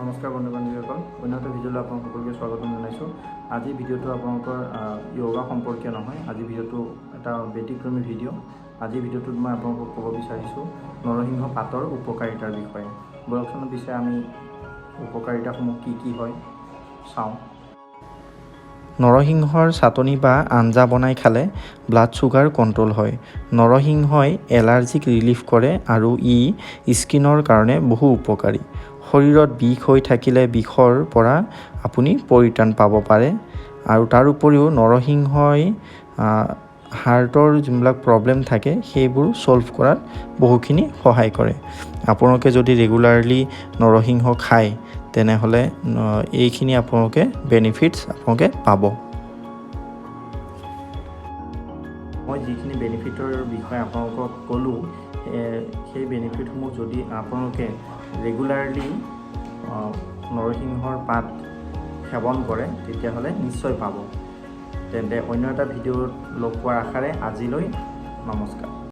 নমস্কাৰ বন্ধু-বান্ধৱীসকল, অন্য এটা ভিডিঅ'লৈ আপোনালোক সকলোকে স্বাগতম জনাইছোঁ। আজি ভিডিঅ'টো আপোনালোকৰ য়োগা সম্পৰ্কীয় নহয়। আজি ভিডিঅ'টো এটা ব্যতিক্ৰমী ভিডিঅ'। আজি ভিডিঅ'টোত মই আপোনালোকক ক'ব বিচাৰিছোঁ নৰসিংহ পাতৰ উপকাৰিতাৰ বিষয়ে। বলকচোন পিছে আমি উপকাৰিতাসমূহ কি হয় চাওঁ। নৰসিংহৰ চাটনি বা আঞ্জা বনাই খালে ব্লাড চুগাৰ কণ্ট্ৰল হয়। নৰসিংহই এলাৰ্জিক ৰিলিফ কৰে আৰু ই স্কিনৰ কাৰণে বহু উপকাৰী। শৰীৰত বিষ হৈ থাকিলে বিষৰ পৰা আপুনি পৰিত্ৰাণ পাব পাৰে। আৰু তাৰ উপৰিও নৰসিংহই হাৰ্টৰ যোনবিলাক প্ৰব্লেম থাকে সেইবোৰ ছল্ভ কৰাত বহুখিনি সহায় কৰে। আপোনালোকে যদি ৰেগুলাৰলি নৰসিংহ খায় তেনেহ'লে এইখিনি আপোনালোকে বেনিফিটছ আপোনালোকে পাব। মই যিখিনি বেনিফিটৰ বিষয়ে আপোনালোকক ক'লোঁ, সেই বেনিফিটসমূহ যদি আপোনালোকে ৰেগুলাৰলি নৰসিংহৰ পাত সেৱন কৰে তেতিয়াহ'লে নিশ্চয় পাব। তেন্তে অন্য এটা ভিডিঅ'ত লগ পোৱাৰ আশাৰে আজিলৈ নমস্কাৰ।